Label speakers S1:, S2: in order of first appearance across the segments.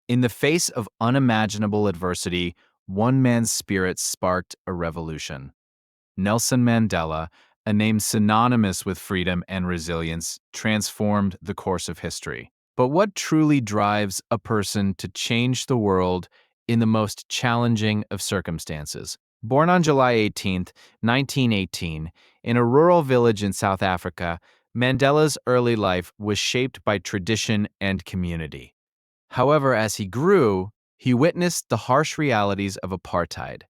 S1: In the face of unimaginable adversity, one man's spirit sparked a revolution. Nelson Mandela, a name synonymous with freedom and resilience, transformed the course of history. But what truly drives a person to change the world in the most challenging of circumstances? Born on July 18th, 1918, in a rural village in South Africa, Mandela's early life was shaped by tradition and community. However, as he grew, he witnessed the harsh realities of apartheid,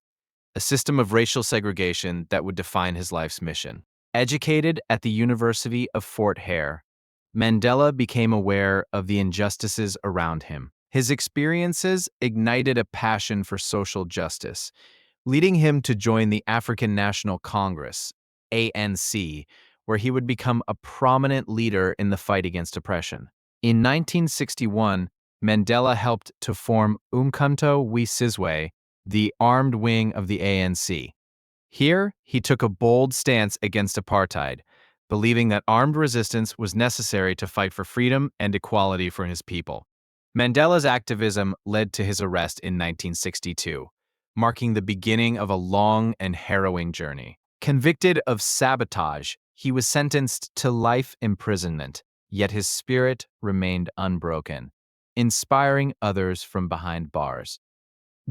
S1: a system of racial segregation that would define his life's mission. Educated at the University of Fort Hare, Mandela became aware of the injustices around him. His experiences ignited a passion for social justice, leading him to join the African National Congress, ANC, where he would become a prominent leader in the fight against oppression. In 1961, Mandela helped to form Umkhonto we Sizwe, the armed wing of the ANC. Here, he took a bold stance against apartheid, believing that armed resistance was necessary to fight for freedom and equality for his people. Mandela's activism led to his arrest in 1962, marking the beginning of a long and harrowing journey. Convicted of sabotage, he was sentenced to life imprisonment, yet his spirit remained unbroken, inspiring others from behind bars.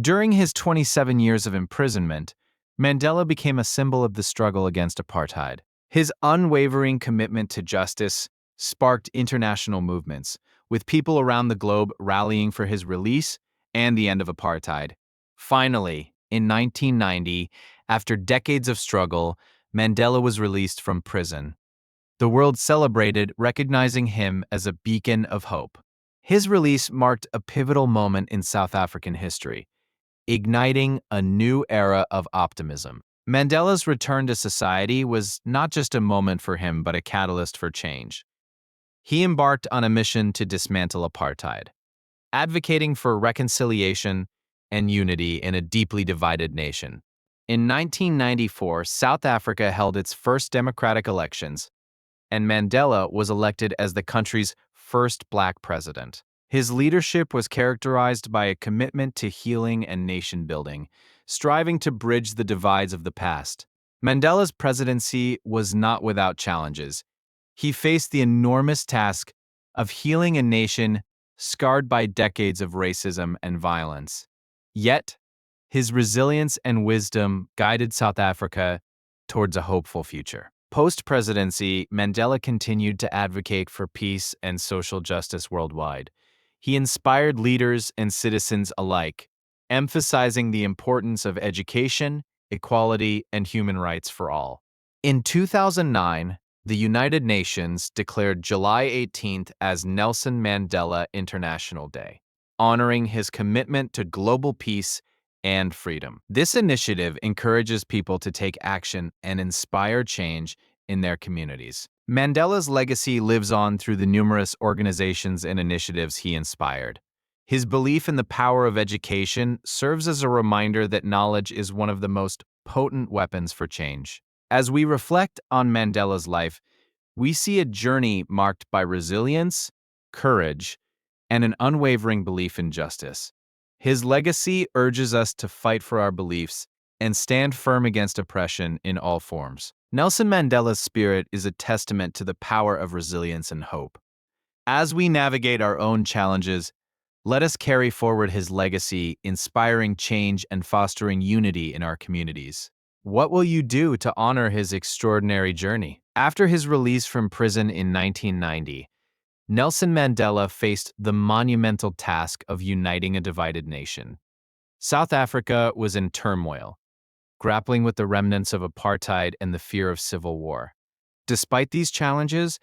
S1: During his 27 years of imprisonment, Mandela became a symbol of the struggle against apartheid. His unwavering commitment to justice sparked international movements, with people around the globe rallying for his release and the end of apartheid. Finally, in 1990, after decades of struggle, Mandela was released from prison. The world celebrated, recognizing him as a beacon of hope. His release marked a pivotal moment in South African history, igniting a new era of optimism. Mandela's return to society was not just a moment for him, but a catalyst for change. He embarked on a mission to dismantle apartheid, advocating for reconciliation and unity in a deeply divided nation. In 1994, South Africa held its first democratic elections, and Mandela was elected as the country's first black president. His leadership was characterized by a commitment to healing and nation building, striving to bridge the divides of the past. Mandela's presidency was not without challenges. He faced the enormous task of healing a nation scarred by decades of racism and violence. Yet, his resilience and wisdom guided South Africa towards a hopeful future. Post-presidency, Mandela continued to advocate for peace and social justice worldwide. He inspired leaders and citizens alike, emphasizing the importance of education, equality, and human rights for all. In 2009, the United Nations declared July 18th as Nelson Mandela International Day, honoring his commitment to global peace and freedom. This initiative encourages people to take action and inspire change in their communities. Mandela's legacy lives on through the numerous organizations and initiatives he inspired. His belief in the power of education serves as a reminder that knowledge is one of the most potent weapons for change. As we reflect on Mandela's life, we see a journey marked by resilience, courage, and an unwavering belief in justice. His legacy urges us to fight for our beliefs and stand firm against oppression in all forms. Nelson Mandela's spirit is a testament to the power of resilience and hope. As we navigate our own challenges, let us carry forward his legacy, inspiring change and fostering unity in our communities. What will you do to honor his extraordinary journey? After his release from prison in 1990, Nelson Mandela faced the monumental task of uniting a divided nation. South Africa was in turmoil, grappling with the remnants of apartheid and the fear of civil war. Despite these challenges,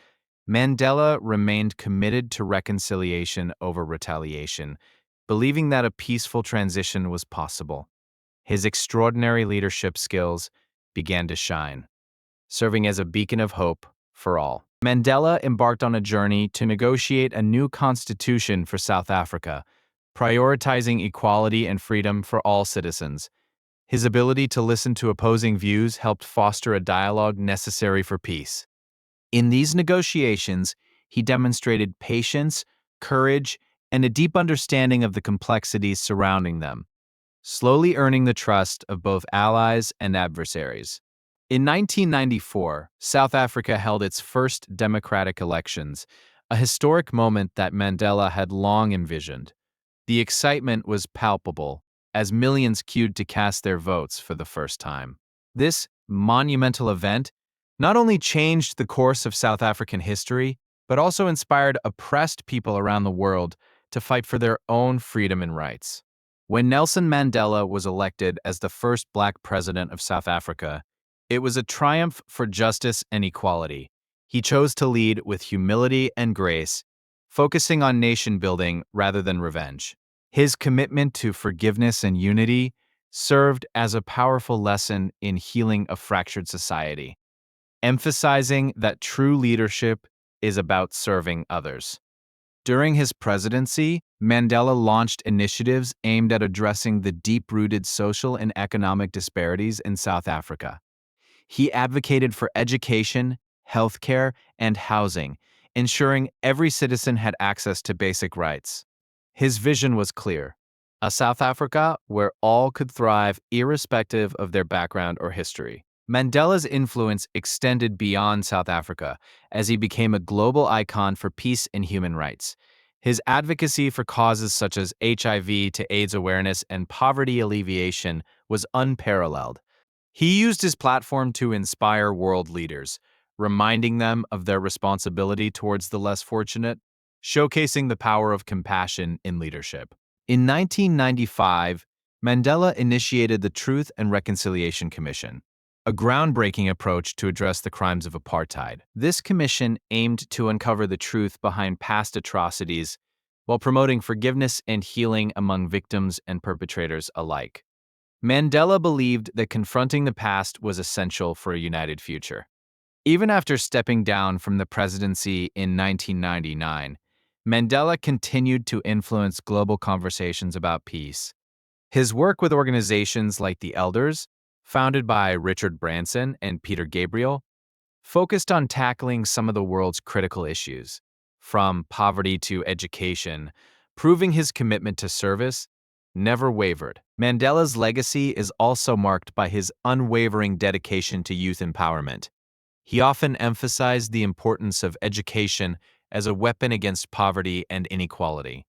S1: Mandela remained committed to reconciliation over retaliation, believing that a peaceful transition was possible. His extraordinary leadership skills began to shine, serving as a beacon of hope for all. Mandela embarked on a journey to negotiate a new constitution for South Africa, prioritizing equality and freedom for all citizens. His ability to listen to opposing views helped foster a dialogue necessary for peace. In these negotiations, he demonstrated patience, courage, and a deep understanding of the complexities surrounding them, slowly earning the trust of both allies and adversaries. In 1994, South Africa held its first democratic elections, a historic moment that Mandela had long envisioned. The excitement was palpable as millions queued to cast their votes for the first time. This monumental event not only changed the course of South African history, but also inspired oppressed people around the world to fight for their own freedom and rights. When Nelson Mandela was elected as the first black president of South Africa, it was a triumph for justice and equality. He chose to lead with humility and grace, focusing on nation building rather than revenge. His commitment to forgiveness and unity served as a powerful lesson in healing a fractured society, emphasizing that true leadership is about serving others. During his presidency, Mandela launched initiatives aimed at addressing the deep-rooted social and economic disparities in South Africa. He advocated for education, healthcare, and housing, ensuring every citizen had access to basic rights. His vision was clear: a South Africa where all could thrive irrespective of their background or history. Mandela's influence extended beyond South Africa as he became a global icon for peace and human rights. His advocacy for causes such as HIV to AIDS awareness and poverty alleviation was unparalleled. He used his platform to inspire world leaders, reminding them of their responsibility towards the less fortunate, showcasing the power of compassion in leadership. In 1995, Mandela initiated the Truth and Reconciliation Commission, a groundbreaking approach to address the crimes of apartheid. This commission aimed to uncover the truth behind past atrocities while promoting forgiveness and healing among victims and perpetrators alike. Mandela believed that confronting the past was essential for a united future. Even after stepping down from the presidency in 1999, Mandela continued to influence global conversations about peace. His work with organizations like the Elders, founded by Richard Branson and Peter Gabriel, focused on tackling some of the world's critical issues, from poverty to education, proving his commitment to service never wavered. Mandela's legacy is also marked by his unwavering dedication to youth empowerment. He often emphasized the importance of education as a weapon against poverty and inequality.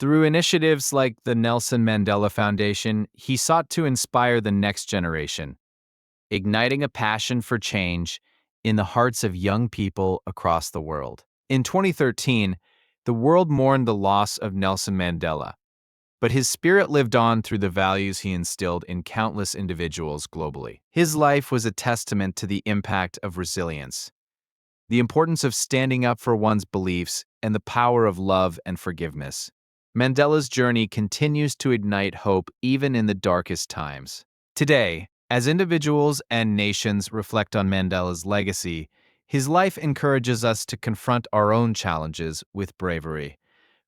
S1: Through initiatives like the Nelson Mandela Foundation, he sought to inspire the next generation, igniting a passion for change in the hearts of young people across the world. In 2013, the world mourned the loss of Nelson Mandela, but his spirit lived on through the values he instilled in countless individuals globally. His life was a testament to the impact of resilience, the importance of standing up for one's beliefs, and the power of love and forgiveness. Mandela's journey continues to ignite hope even in the darkest times. Today, as individuals and nations reflect on Mandela's legacy, his life encourages us to confront our own challenges with bravery.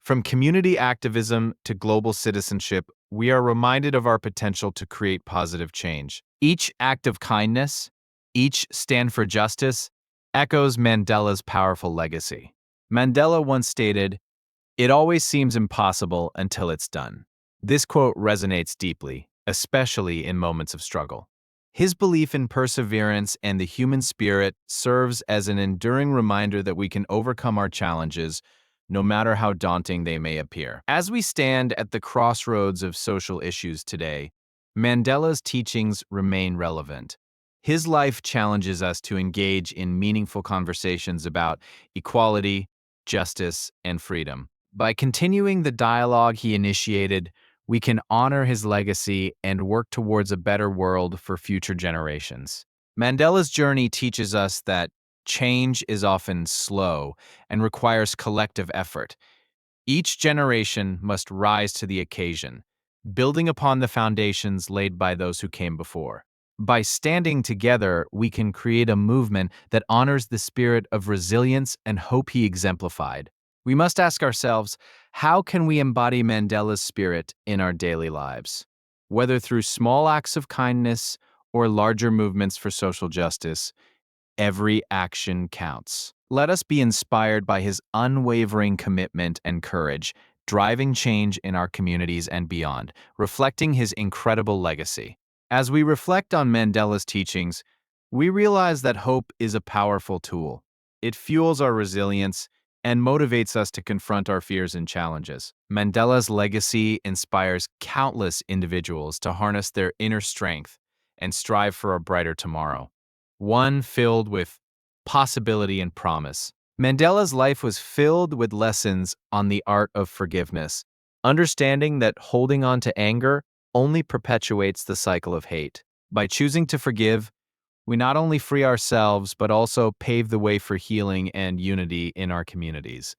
S1: From community activism to global citizenship, we are reminded of our potential to create positive change. Each act of kindness, each stand for justice, echoes Mandela's powerful legacy. Mandela once stated, "It always seems impossible until it's done." This quote resonates deeply, especially in moments of struggle. His belief in perseverance and the human spirit serves as an enduring reminder that we can overcome our challenges, no matter how daunting they may appear. As we stand at the crossroads of social issues today, Mandela's teachings remain relevant. His life challenges us to engage in meaningful conversations about equality, justice, and freedom. By continuing the dialogue he initiated, we can honor his legacy and work towards a better world for future generations. Mandela's journey teaches us that change is often slow and requires collective effort. Each generation must rise to the occasion, building upon the foundations laid by those who came before. By standing together, we can create a movement that honors the spirit of resilience and hope he exemplified. We must ask ourselves, how can we embody Mandela's spirit in our daily lives? Whether through small acts of kindness or larger movements for social justice, every action counts. Let us be inspired by his unwavering commitment and courage, driving change in our communities and beyond, reflecting his incredible legacy. As we reflect on Mandela's teachings, we realize that hope is a powerful tool. It fuels our resilience and motivates us to confront our fears and challenges. Mandela's legacy inspires countless individuals to harness their inner strength and strive for a brighter tomorrow, one filled with possibility and promise. Mandela's life was filled with lessons on the art of forgiveness, understanding that holding on to anger only perpetuates the cycle of hate. By choosing to forgive, we not only free ourselves, but also pave the way for healing and unity in our communities.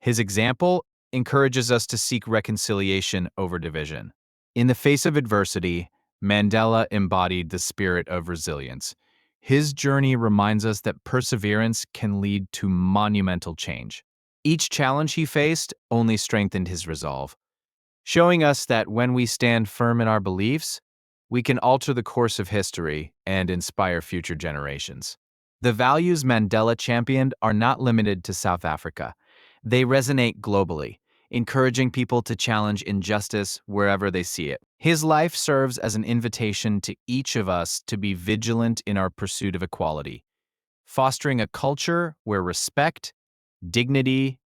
S1: His example encourages us to seek reconciliation over division. In the face of adversity, Mandela embodied the spirit of resilience. His journey reminds us that perseverance can lead to monumental change. Each challenge he faced only strengthened his resolve, showing us that when we stand firm in our beliefs, we can alter the course of history and inspire future generations. The values Mandela championed are not limited to South Africa. They resonate globally, encouraging people to challenge injustice wherever they see it. His life serves as an invitation to each of us to be vigilant in our pursuit of equality, fostering a culture where respect, dignity,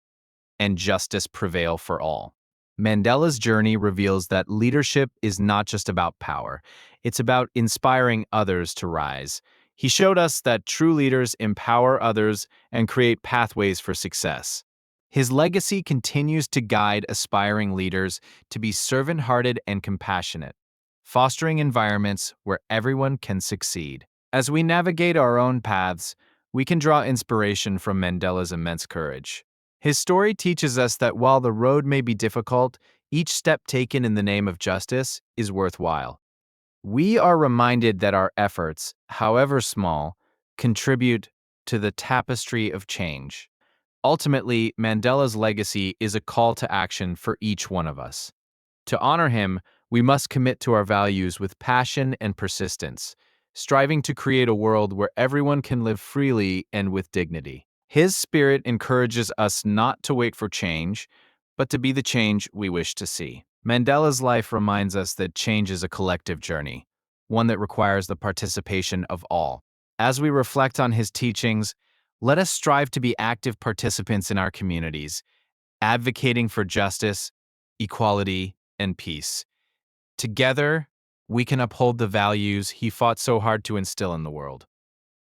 S1: and justice prevail for all. Mandela's journey reveals that leadership is not just about power, it's about inspiring others to rise. He showed us that true leaders empower others and create pathways for success. His legacy continues to guide aspiring leaders to be servant-hearted and compassionate, fostering environments where everyone can succeed. As we navigate our own paths, we can draw inspiration from Mandela's immense courage. His story teaches us that while the road may be difficult, each step taken in the name of justice is worthwhile. We are reminded that our efforts, however small, contribute to the tapestry of change. Ultimately, Mandela's legacy is a call to action for each one of us. To honor him, we must commit to our values with passion and persistence, striving to create a world where everyone can live freely and with dignity. His spirit encourages us not to wait for change, but to be the change we wish to see. Mandela's life reminds us that change is a collective journey, one that requires the participation of all. As we reflect on his teachings, let us strive to be active participants in our communities, advocating for justice, equality, and peace. Together, we can uphold the values he fought so hard to instill in the world.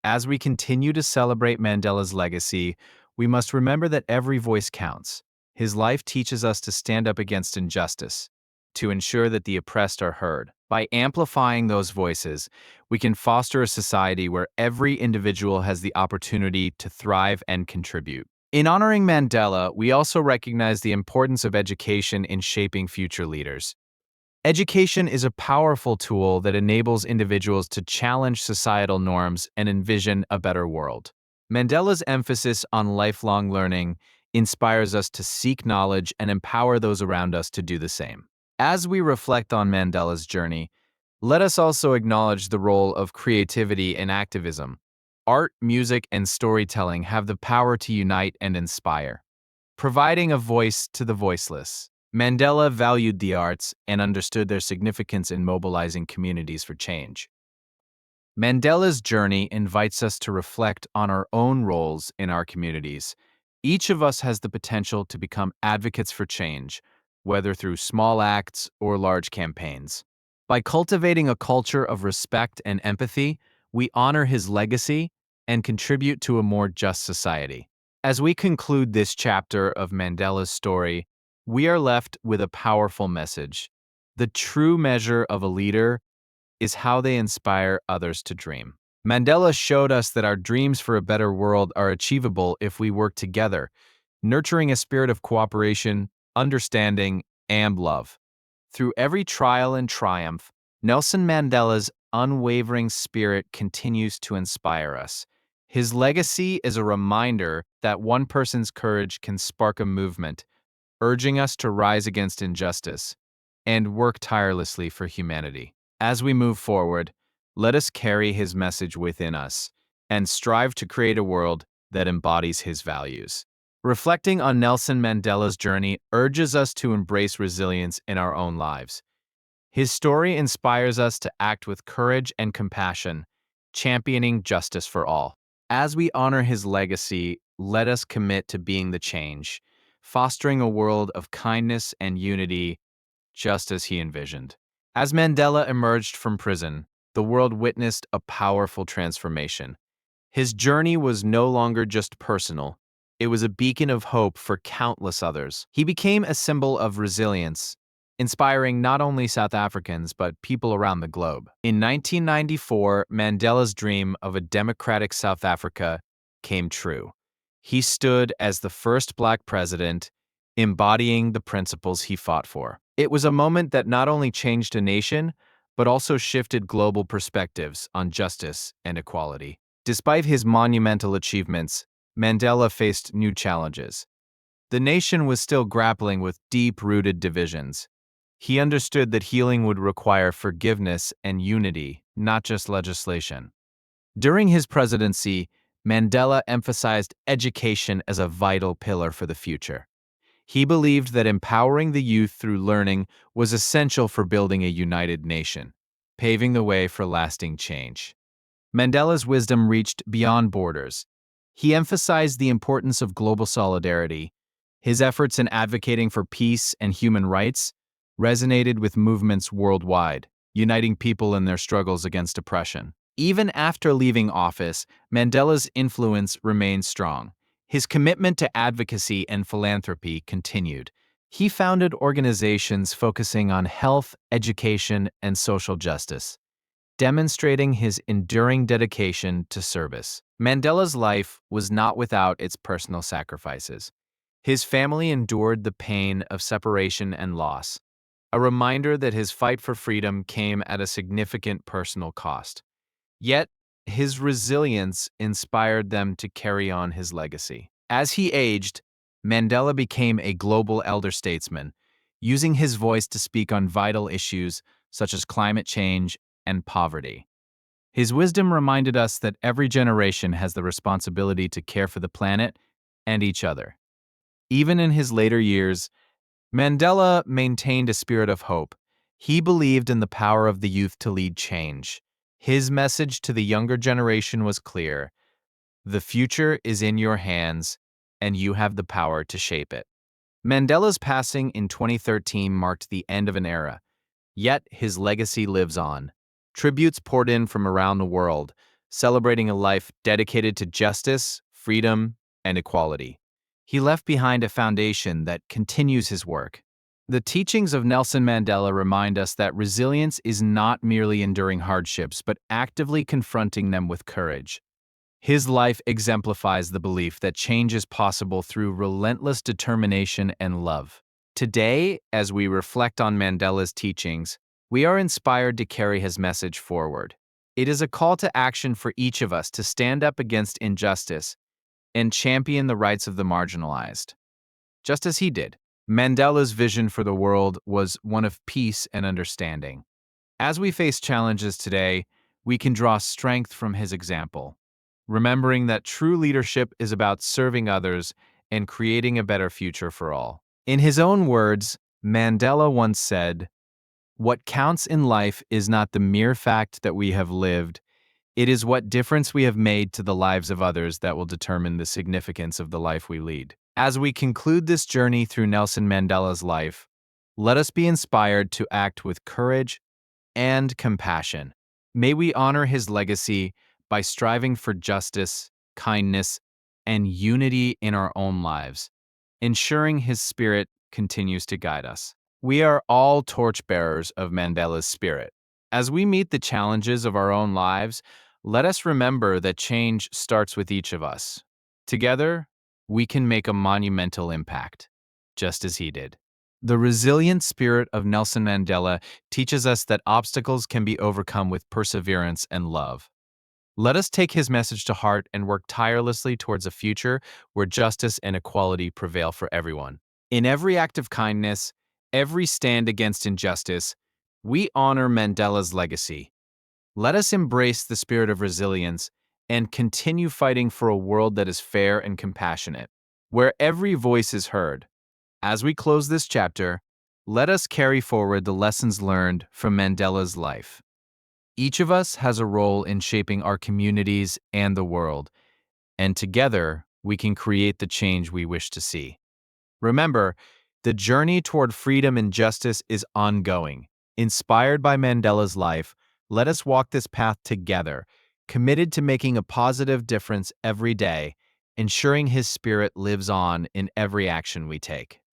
S1: As we continue to celebrate Mandela's legacy, we must remember that every voice counts. His life teaches us to stand up against injustice, to ensure that the oppressed are heard. By amplifying those voices, we can foster a society where every individual has the opportunity to thrive and contribute. In honoring Mandela, we also recognize the importance of education in shaping future leaders. Education is a powerful tool that enables individuals to challenge societal norms and envision a better world. Mandela's emphasis on lifelong learning inspires us to seek knowledge and empower those around us to do the same. As we reflect on Mandela's journey, let us also acknowledge the role of creativity and activism. Art, music, and storytelling have the power to unite and inspire, providing a voice to the voiceless. Mandela valued the arts and understood their significance in mobilizing communities for change. Mandela's journey invites us to reflect on our own roles in our communities. Each of us has the potential to become advocates for change, whether through small acts or large campaigns. By cultivating a culture of respect and empathy, we honor his legacy and contribute to a more just society. As we conclude this chapter of Mandela's story, we are left with a powerful message. The true measure of a leader is how they inspire others to dream. Mandela showed us that our dreams for a better world are achievable if we work together, nurturing a spirit of cooperation, understanding, and love. Through every trial and triumph, Nelson Mandela's unwavering spirit continues to inspire us. His legacy is a reminder that one person's courage can spark a movement, urging us to rise against injustice and work tirelessly for humanity. As we move forward, let us carry his message within us and strive to create a world that embodies his values. Reflecting on Nelson Mandela's journey urges us to embrace resilience in our own lives. His story inspires us to act with courage and compassion, championing justice for all. As we honor his legacy, let us commit to being the change, fostering a world of kindness and unity just as he envisioned. As Mandela emerged from prison, the world witnessed a powerful transformation. His journey was no longer just personal, it was a beacon of hope for countless others. He became a symbol of resilience, inspiring not only South Africans but people around the globe. In 1994, Mandela's dream of a democratic South Africa came true. He stood as the first black president, embodying the principles he fought for. It was a moment that not only changed a nation, but also shifted global perspectives on justice and equality. Despite his monumental achievements, Mandela faced new challenges. The nation was still grappling with deep-rooted divisions. He understood that healing would require forgiveness and unity, not just legislation. During his presidency, Mandela emphasized education as a vital pillar for the future. He believed that empowering the youth through learning was essential for building a united nation, paving the way for lasting change. Mandela's wisdom reached beyond borders. He emphasized the importance of global solidarity. His efforts in advocating for peace and human rights resonated with movements worldwide, uniting people in their struggles against oppression. Even after leaving office, Mandela's influence remained strong. His commitment to advocacy and philanthropy continued. He founded organizations focusing on health, education, and social justice, demonstrating his enduring dedication to service. Mandela's life was not without its personal sacrifices. His family endured the pain of separation and loss, a reminder that his fight for freedom came at a significant personal cost. Yet, his resilience inspired them to carry on his legacy. As he aged, Mandela became a global elder statesman, using his voice to speak on vital issues such as climate change and poverty. His wisdom reminded us that every generation has the responsibility to care for the planet and each other. Even in his later years, Mandela maintained a spirit of hope. He believed in the power of the youth to lead change. His message to the younger generation was clear: the future is in your hands, and you have the power to shape it. Mandela's passing in 2013 marked the end of an era, yet his legacy lives on. Tributes poured in from around the world, celebrating a life dedicated to justice, freedom, and equality. He left behind a foundation that continues his work. The teachings of Nelson Mandela remind us that resilience is not merely enduring hardships, but actively confronting them with courage. His life exemplifies the belief that change is possible through relentless determination and love. Today, as we reflect on Mandela's teachings, we are inspired to carry his message forward. It is a call to action for each of us to stand up against injustice and champion the rights of the marginalized. Just as he did, Mandela's vision for the world was one of peace and understanding. As we face challenges today, we can draw strength from his example, remembering that true leadership is about serving others and creating a better future for all. In his own words, Mandela once said, "What counts in life is not the mere fact that we have lived, it is what difference we have made to the lives of others that will determine the significance of the life we lead." As we conclude this journey through Nelson Mandela's life, let us be inspired to act with courage and compassion. May we honor his legacy by striving for justice, kindness, and unity in our own lives, ensuring his spirit continues to guide us. We are all torchbearers of Mandela's spirit. As we meet the challenges of our own lives, let us remember that change starts with each of us. Together, we can make a monumental impact, just as he did. The resilient spirit of Nelson Mandela teaches us that obstacles can be overcome with perseverance and love. Let us take his message to heart and work tirelessly towards a future where justice and equality prevail for everyone. In every act of kindness, every stand against injustice, we honor Mandela's legacy. Let us embrace the spirit of resilience and continue fighting for a world that is fair and compassionate. where every voice is heard. As we close this chapter, let us carry forward the lessons learned from Mandela's life. Each of us has a role in shaping our communities and the world, and together we can create the change we wish to see. Remember, the journey toward freedom and justice is ongoing. Inspired by Mandela's life, let us walk this path together, committed to making a positive difference every day, ensuring his spirit lives on in every action we take.